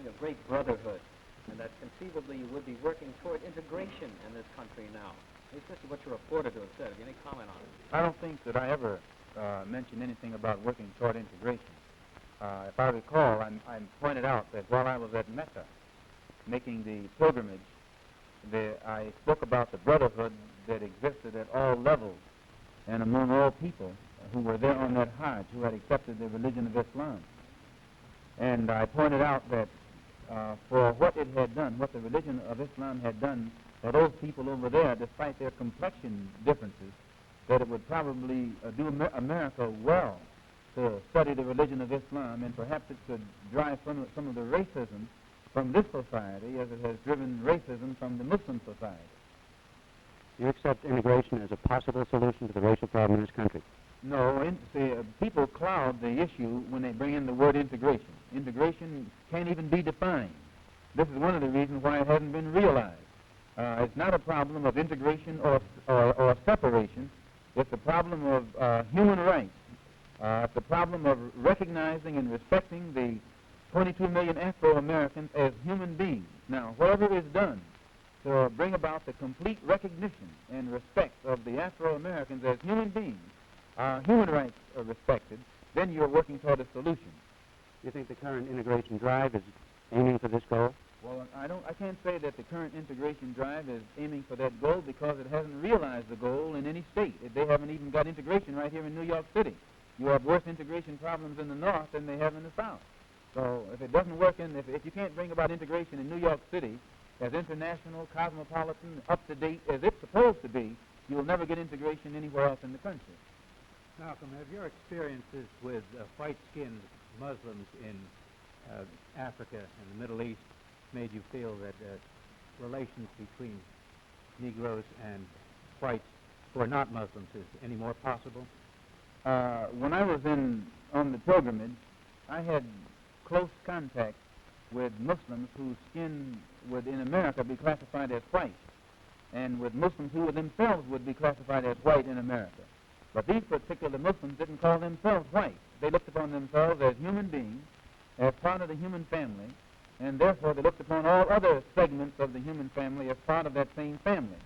feeling of great brotherhood, and that conceivably you would be working toward integration in this country now. Especially what your reporter to have said. Have you any comment on it? I don't think that I ever mentioned anything about working toward integration. If I recall, I pointed out that while I was at Mecca making the pilgrimage, I spoke about the brotherhood that existed at all levels and among all people who were there on that Hajj, who had accepted the religion of Islam. And I pointed out that for what it had done, what the religion of Islam had done for those people over there, despite their complexion differences, that it would probably do America well to study the religion of Islam, and perhaps it could drive some of the racism from this society as it has driven racism from the Muslim society. You accept immigration as a possible solution to the racial problem in this country? No, people cloud the issue when they bring in the word integration. Integration can't even be defined. This is one of the reasons why it hasn't been realized. It's not a problem of integration or separation. It's a problem of human rights. It's a problem of recognizing and respecting the 22 million Afro-Americans as human beings. Now, whatever is done to bring about the complete recognition and respect of the Afro-Americans as human beings, human rights are respected, then you're working toward a solution. You think the current integration drive is aiming for this goal? Well, I can't say that the current integration drive is aiming for that goal because it hasn't realized the goal in any state. They haven't even got integration right here in New York City. You have worse integration problems in the North than they have in the South. So if it doesn't work if you can't bring about integration in New York City as international, cosmopolitan, up-to-date as it's supposed to be, you'll never get integration anywhere else in the country. Malcolm, have your experiences with white-skinned Muslims in Africa and the Middle East made you feel that relations between Negroes and whites who are not Muslims is any more possible? When I was on the pilgrimage, I had close contact with Muslims whose skin would in America be classified as white, and with Muslims who themselves would be classified as white in America. But these particular Muslims didn't call themselves white. They looked upon themselves as human beings, as part of the human family, and therefore they looked upon all other segments of the human family as part of that same family.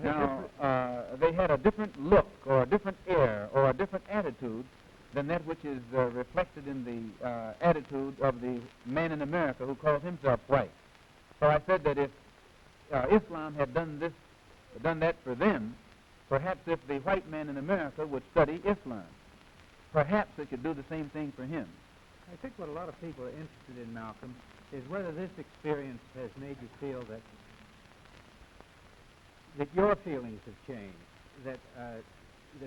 Now, they had a different look or a different air or a different attitude than that which is reflected in the attitude of the man in America who calls himself white. So I said that if Islam had done that for them, perhaps if the white man in America would study Islam, perhaps it could do the same thing for him. I think what a lot of people are interested in, Malcolm, is whether this experience has made you feel that your feelings have changed, that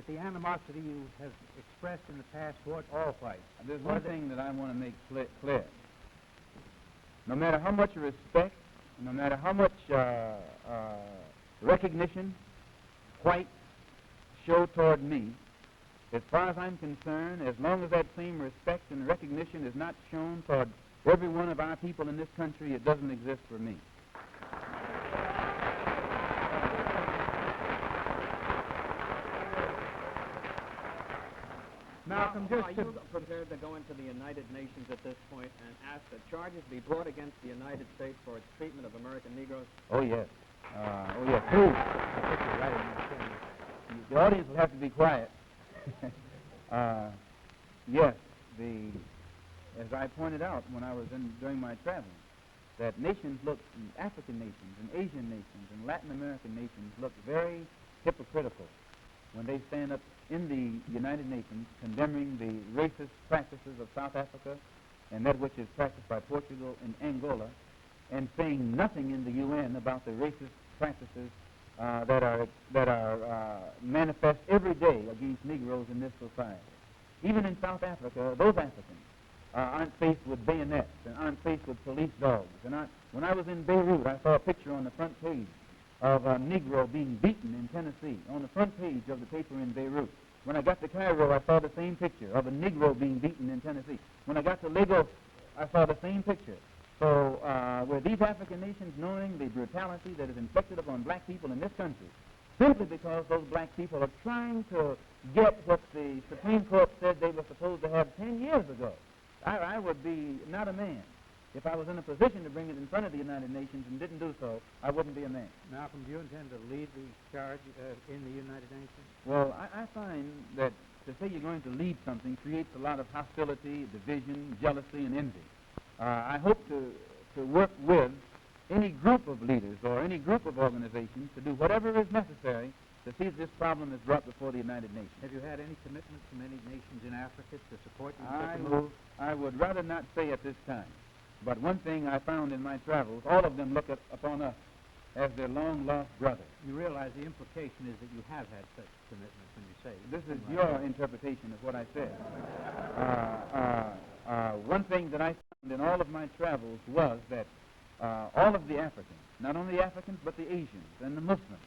the animosity you have expressed in the past toward all whites. There's one thing that I want to make clear. No matter how much respect, no matter how much recognition whites show toward me, as far as I'm concerned, as long as that same respect and recognition is not shown toward every one of our people in this country, it doesn't exist for me. Malcolm, are you prepared to go into the United Nations at this point and ask that charges be brought against the United States for its treatment of American Negroes? Oh, yes. Please. The audience will have to be quiet. Yes, as I pointed out when I was during my traveling, that African nations and Asian nations and Latin American nations look very hypocritical when they stand up in the United Nations condemning the racist practices of South Africa and that which is practiced by Portugal and Angola, and saying nothing in the UN about the racist practices that are manifest every day against Negroes in this society. Even in South Africa, those Africans aren't faced with bayonets and aren't faced with police dogs. And when I was in Beirut, I saw a picture on the front page of a Negro being beaten in Tennessee, on the front page of the paper in Beirut. When I got to Cairo, I saw the same picture of a Negro being beaten in Tennessee. When I got to Lagos, I saw the same picture. So were these African nations knowing the brutality that is inflicted upon black people in this country, simply because those black people are trying to get what the Supreme Court said they were supposed to have 10 years ago? I would be not a man If I was in a position to bring it in front of the United Nations and didn't do so, I wouldn't be a man. Malcolm, do you intend to lead the charge in the United Nations? Well, I find that to say you're going to lead something creates a lot of hostility, division, jealousy, and envy. I hope to work with any group of leaders or any group of organizations to do whatever is necessary to see that this problem is brought before the United Nations. Have you had any commitment from any nations in Africa to support you in such a move? I would rather not say at this time. But one thing I found in my travels, all of them look upon us as their long-lost brother. You realize the implication is that you have had such commitments when you say This is something your like that. interpretation of what I said. One thing that I found in all of my travels was that all of the Africans, not only the Africans but the Asians and the Muslims,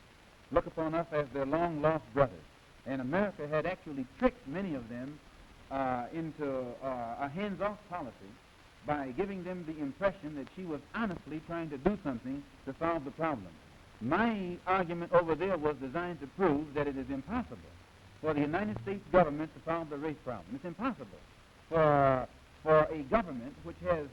look upon us as their long-lost brothers. And America had actually tricked many of them into a hands-off policy by giving them the impression that she was honestly trying to do something to solve the problem. My argument over there was designed to prove that it is impossible for the United States government to solve the race problem. It's impossible for a government which has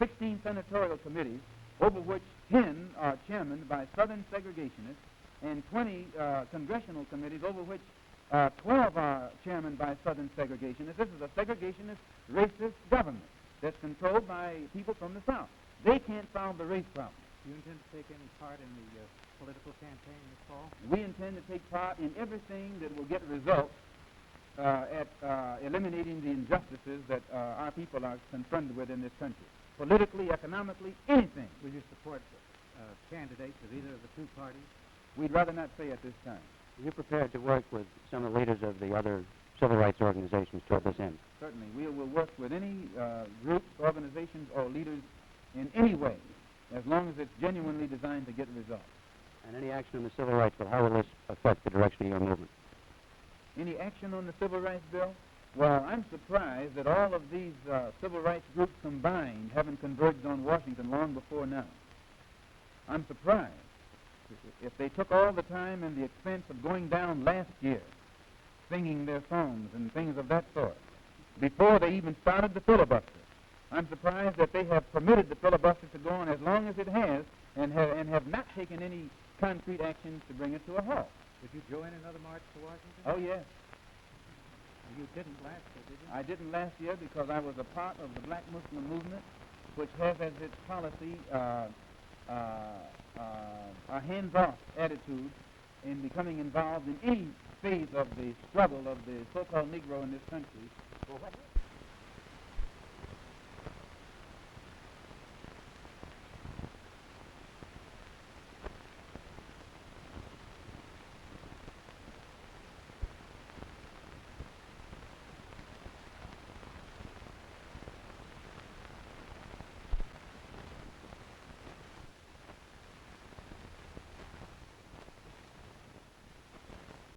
16 senatorial committees, over which 10 are chairmaned by Southern segregationists, and 20 congressional committees, over which 12 are chairmaned by Southern segregationists. This is a segregationist, racist government that's controlled by people from the South. They can't solve the race problem. Do you intend to take any part in the political campaign this fall? We intend to take part in everything that will get results at eliminating the injustices that our people are confronted with in this country. Politically, economically, anything. Will you support candidates of either of the two parties? We'd rather not say at this time. Are you prepared to work with some of the leaders of the other civil rights organizations toward this end? Certainly. We will work with any groups, organizations, or leaders in any way, as long as it's genuinely designed to get results. And any action on the civil rights bill, how will this affect the direction of your movement? Any action on the civil rights bill? Well, I'm surprised that all of these civil rights groups combined haven't converged on Washington long before now. I'm surprised. If they took all the time and the expense of going down last year, singing their songs and things of that sort, before they even started the filibuster, I'm surprised that they have permitted the filibuster to go on as long as it has and have not taken any concrete actions to bring it to a halt. Would you join another march to Washington? Oh, yes. You didn't last year, did you? I didn't last year because I was a part of the Black Muslim movement, which has as its policy a hands-off attitude in becoming involved in any phase of the struggle of the so-called Negro in this country. Well, what